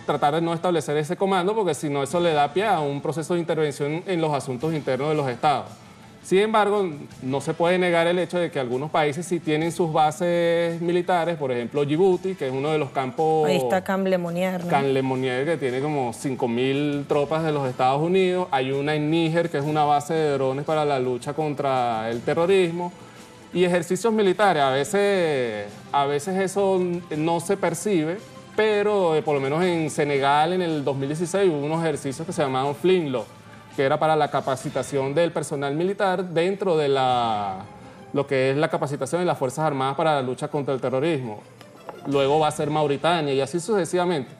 tratar de no establecer ese comando, porque si no eso le da pie a un proceso de intervención en los asuntos internos de los estados. Sin embargo, no se puede negar el hecho de que algunos países sí tienen sus bases militares, por ejemplo Djibouti, que es uno de los campos... Ahí está Camp Lemonnier, ¿no? Camp Lemonnier, que tiene como 5.000 tropas de los Estados Unidos. Hay una en Níger, que es una base de drones para la lucha contra el terrorismo. Y ejercicios militares, a veces eso no se percibe, pero por lo menos en Senegal en el 2016 hubo unos ejercicios que se llamaban Flintlock, que era para la capacitación del personal militar dentro de lo que es la capacitación de las Fuerzas Armadas para la lucha contra el terrorismo. Luego va a ser Mauritania y así sucesivamente.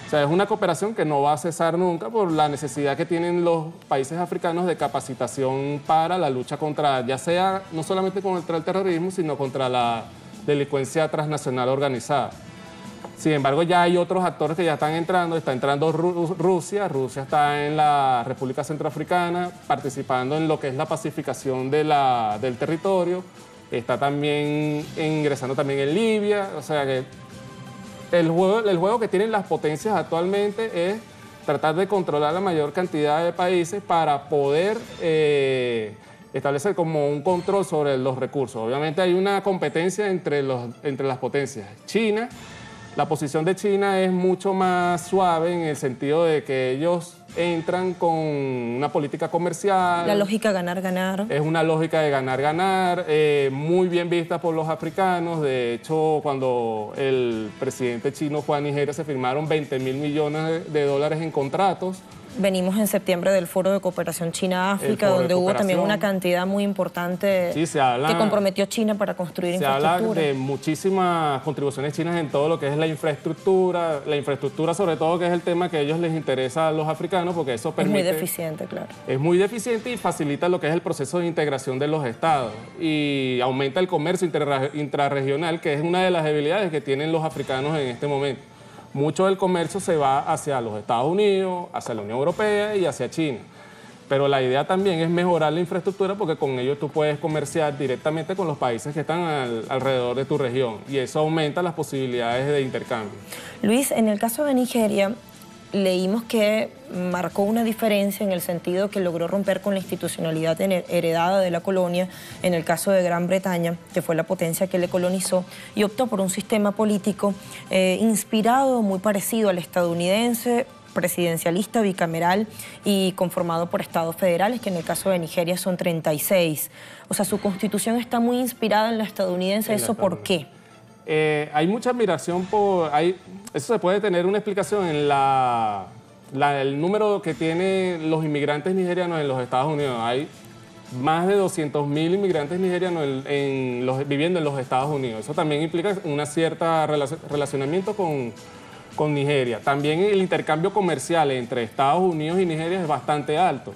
O sea, es una cooperación que no va a cesar nunca por la necesidad que tienen los países africanos de capacitación para la lucha contra, ya sea no solamente contra el terrorismo, sino contra la delincuencia transnacional organizada. Sin embargo, ya hay otros actores que ya están entrando. Está entrando Rusia. Rusia está en la República Centroafricana participando en lo que es la pacificación del territorio. Está también ingresando también en Libia. O sea que el juego que tienen las potencias actualmente es tratar de controlar la mayor cantidad de países para poder establecer como un control sobre los recursos. Obviamente hay una competencia entre las potencias. China... La posición de China es mucho más suave en el sentido de que ellos entran con una política comercial. La lógica ganar-ganar. Es una lógica de ganar-ganar, muy bien vista por los africanos. De hecho, cuando el presidente chino fue a Nigeria, se firmaron 20.000 millones de dólares en contratos. Venimos en septiembre del Foro de Cooperación China-África, donde hubo también una cantidad muy importante que comprometió China para construir infraestructura. Se habla de muchísimas contribuciones chinas en todo lo que es la infraestructura sobre todo, que es el tema que a ellos les interesa a los africanos, porque eso permite... Es muy deficiente, claro. Es muy deficiente y facilita lo que es el proceso de integración de los estados y aumenta el comercio intrarregional, que es una de las debilidades que tienen los africanos en este momento. Mucho del comercio se va hacia los Estados Unidos, hacia la Unión Europea y hacia China. Pero la idea también es mejorar la infraestructura porque con ello tú puedes comerciar directamente con los países que están alrededor de tu región y eso aumenta las posibilidades de intercambio. Luis, en el caso de Nigeria, leímos que marcó una diferencia en el sentido que logró romper con la institucionalidad heredada de la colonia, en el caso de Gran Bretaña, que fue la potencia que le colonizó, y optó por un sistema político inspirado, muy parecido al estadounidense, presidencialista, bicameral y conformado por estados federales, que en el caso de Nigeria son 36. O sea, su constitución está muy inspirada en la estadounidense. ¿Eso por qué? Hay mucha admiración por... eso se puede tener una explicación en el número que tienen los inmigrantes nigerianos en los Estados Unidos. Hay más de 200.000 inmigrantes nigerianos viviendo en los Estados Unidos. Eso también implica una cierta relacionamiento con Nigeria. También el intercambio comercial entre Estados Unidos y Nigeria es bastante alto.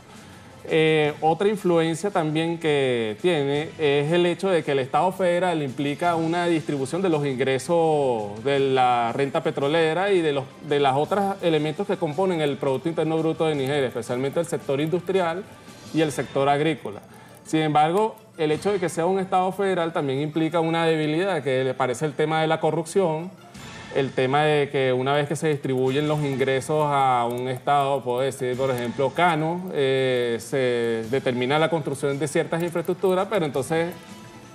Otra influencia también que tiene es el hecho de que el Estado federal implica una distribución de los ingresos de la renta petrolera y de los otros elementos que componen el Producto Interno Bruto de Nigeria, especialmente el sector industrial y el sector agrícola. Sin embargo, el hecho de que sea un Estado federal también implica una debilidad, que le parece el tema de la corrupción, el tema de que una vez que se distribuyen los ingresos a un Estado, puedo decir, por ejemplo, Kano, se determina la construcción de ciertas infraestructuras, pero entonces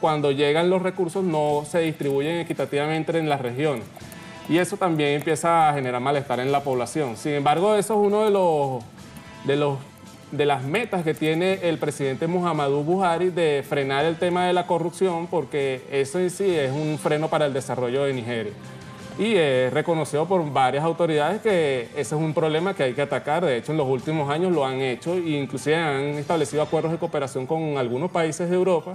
cuando llegan los recursos no se distribuyen equitativamente en las regiones. Y eso también empieza a generar malestar en la población. Sin embargo, eso es uno de las metas que tiene el presidente Muhammadu Buhari de frenar el tema de la corrupción, porque eso en sí es un freno para el desarrollo de Nigeria. Y es reconocido por varias autoridades que ese es un problema que hay que atacar. De hecho, en los últimos años lo han hecho e inclusive han establecido acuerdos de cooperación con algunos países de Europa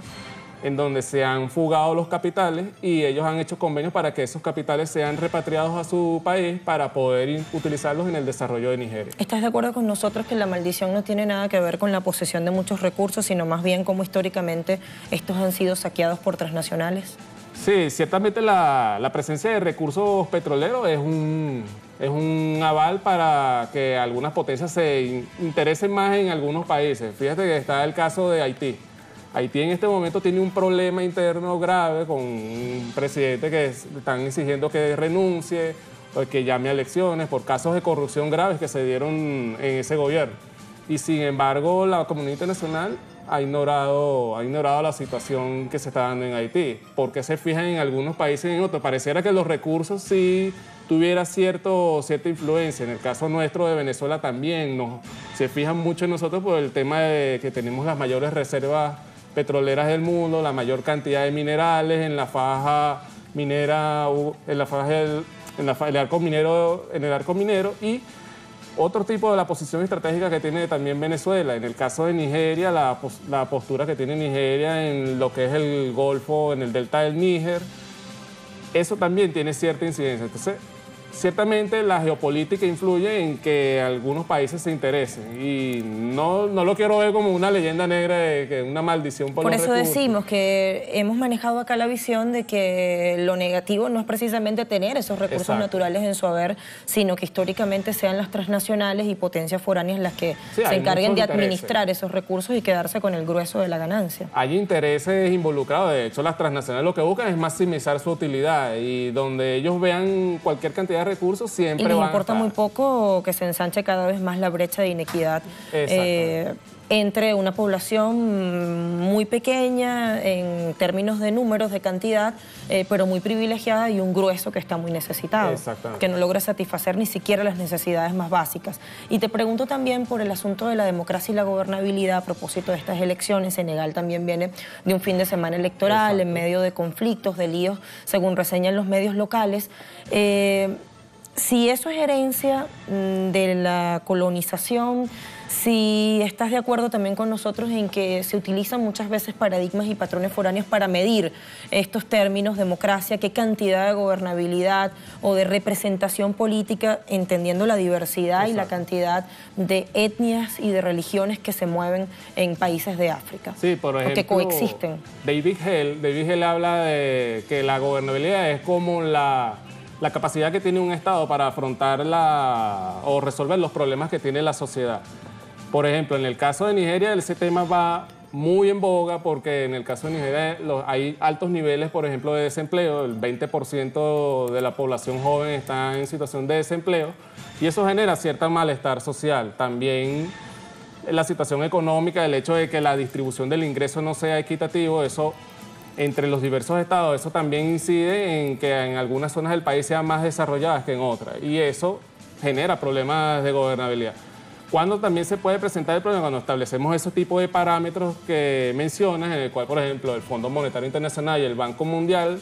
en donde se han fugado los capitales y ellos han hecho convenios para que esos capitales sean repatriados a su país para poder utilizarlos en el desarrollo de Nigeria. ¿Estás de acuerdo con nosotros que la maldición no tiene nada que ver con la posesión de muchos recursos, sino más bien cómo históricamente estos han sido saqueados por transnacionales? Sí, ciertamente la presencia de recursos petroleros es un aval para que algunas potencias se interesen más en algunos países. Fíjate que está el caso de Haití. Haití en este momento tiene un problema interno grave con un presidente que están exigiendo que renuncie o que llame a elecciones por casos de corrupción graves que se dieron en ese gobierno. Y sin embargo, la comunidad internacional ha ignorado la situación que se está dando en Haití, porque se fijan en algunos países y en otros. Pareciera que los recursos sí tuviera cierta influencia. En el caso nuestro de Venezuela también se fijan mucho en nosotros por el tema de que tenemos las mayores reservas petroleras del mundo, la mayor cantidad de minerales en la faja minera, en el arco minero y otro tipo de la posición estratégica que tiene también Venezuela. En el caso de Nigeria, la postura que tiene Nigeria en lo que es el Golfo, en el delta del Níger, eso también tiene cierta incidencia. Entonces, ciertamente la geopolítica influye en que algunos países se interesen y no lo quiero ver como una leyenda negra de que una maldición por los recursos. Por eso decimos que hemos manejado acá la visión de que lo negativo no es precisamente tener esos recursos naturales en su haber, sino que históricamente sean las transnacionales y potencias foráneas las que se encarguen de administrar esos recursos y quedarse con el grueso de la ganancia. Hay intereses involucrados. De hecho, las transnacionales lo que buscan es maximizar su utilidad y donde ellos vean cualquier cantidad de recursos siempre van a estar. Y les importa muy poco que se ensanche cada vez más la brecha de inequidad entre una población muy pequeña en términos de números, de cantidad, pero muy privilegiada y un grueso que está muy necesitado, que no logra satisfacer ni siquiera las necesidades más básicas. Y te pregunto también por el asunto de la democracia y la gobernabilidad a propósito de estas elecciones. Senegal también viene de un fin de semana electoral en medio de conflictos, de líos, según reseñan los medios locales. Si eso es herencia de la colonización, si estás de acuerdo también con nosotros en que se utilizan muchas veces paradigmas y patrones foráneos para medir estos términos, democracia, qué cantidad de gobernabilidad o de representación política, entendiendo la diversidad y la cantidad de etnias y de religiones que se mueven en países de África, sí, por ejemplo, que coexisten. David Hell habla de que la gobernabilidad es como la capacidad que tiene un Estado para afrontar o resolver los problemas que tiene la sociedad. Por ejemplo, en el caso de Nigeria, ese tema va muy en boga porque en el caso de Nigeria hay altos niveles, por ejemplo, de desempleo. El 20% de la población joven está en situación de desempleo y eso genera cierto malestar social. También la situación económica, el hecho de que la distribución del ingreso no sea equitativo, eso entre los diversos estados, eso también incide en que en algunas zonas del país sean más desarrolladas que en otras y eso genera problemas de gobernabilidad. ¿Cuándo también se puede presentar el problema? Cuando establecemos esos tipos de parámetros que mencionas, en el cual, por ejemplo, el Fondo Monetario Internacional y el Banco Mundial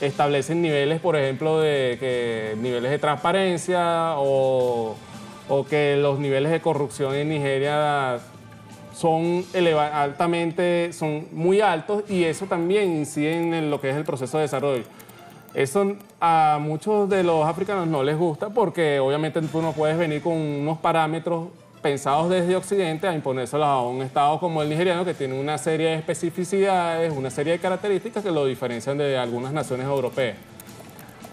establecen niveles, por ejemplo, niveles de transparencia o que los niveles de corrupción en Nigeria son son muy altos, y eso también incide en lo que es el proceso de desarrollo. Eso a muchos de los africanos no les gusta, porque obviamente tú no puedes venir con unos parámetros pensados desde Occidente a imponérselos a un Estado como el nigeriano, que tiene una serie de especificidades, una serie de características que lo diferencian de algunas naciones europeas.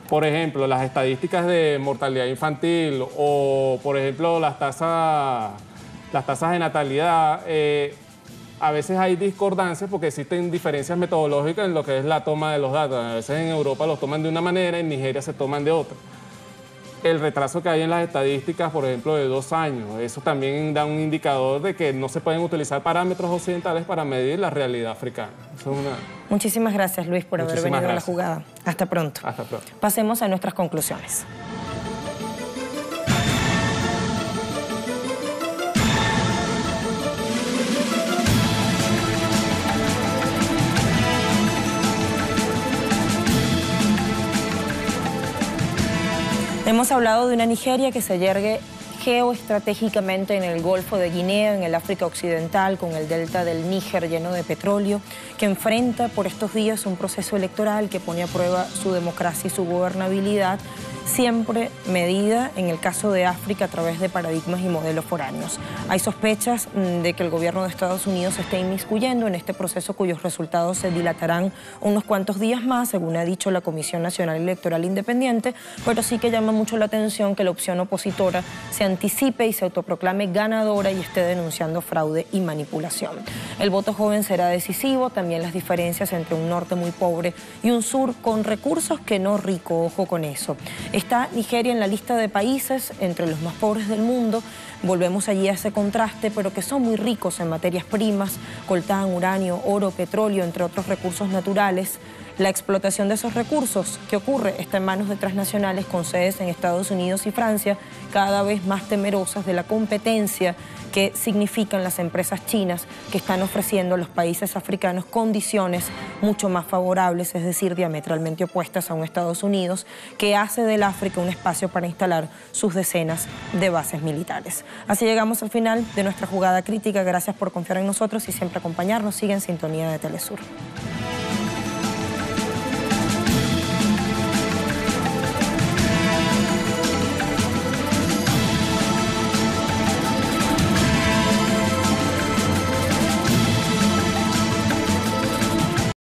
Por ejemplo, las estadísticas de mortalidad infantil o, por ejemplo, las tasas de natalidad. A veces hay discordancias porque existen diferencias metodológicas en lo que es la toma de los datos. A veces en Europa los toman de una manera, en Nigeria se toman de otra. El retraso que hay en las estadísticas, por ejemplo, de 2 años, eso también da un indicador de que no se pueden utilizar parámetros occidentales para medir la realidad africana. Eso es Muchísimas gracias, Luis, por haber venido a la jugada. Hasta pronto. Hasta pronto. Pasemos a nuestras conclusiones. Hemos hablado de una Nigeria que se yergue geoestratégicamente en el Golfo de Guinea, en el África Occidental, con el delta del Níger lleno de petróleo, que enfrenta por estos días un proceso electoral que pone a prueba su democracia y su gobernabilidad, siempre medida, en el caso de África, a través de paradigmas y modelos foráneos. Hay sospechas de que el gobierno de Estados Unidos se esté inmiscuyendo en este proceso, cuyos resultados se dilatarán unos cuantos días más, según ha dicho la Comisión Nacional Electoral Independiente, pero sí que llama mucho la atención que la opción opositora se anticipe y se autoproclame ganadora y esté denunciando fraude y manipulación. El voto joven será decisivo, también las diferencias entre un norte muy pobre y un sur con recursos que no rico, ojo con eso. Está Nigeria en la lista de países entre los más pobres del mundo. Volvemos allí a ese contraste, pero que son muy ricos en materias primas, coltán, uranio, oro, petróleo, entre otros recursos naturales. La explotación de esos recursos, ¿qué ocurre? Está en manos de transnacionales con sedes en Estados Unidos y Francia, cada vez más temerosas de la competencia que significan las empresas chinas, que están ofreciendo a los países africanos condiciones mucho más favorables, es decir, diametralmente opuestas a un Estados Unidos que hace del África un espacio para instalar sus decenas de bases militares. Así llegamos al final de nuestra jugada crítica. Gracias por confiar en nosotros y siempre acompañarnos. Sigue en sintonía de Telesur.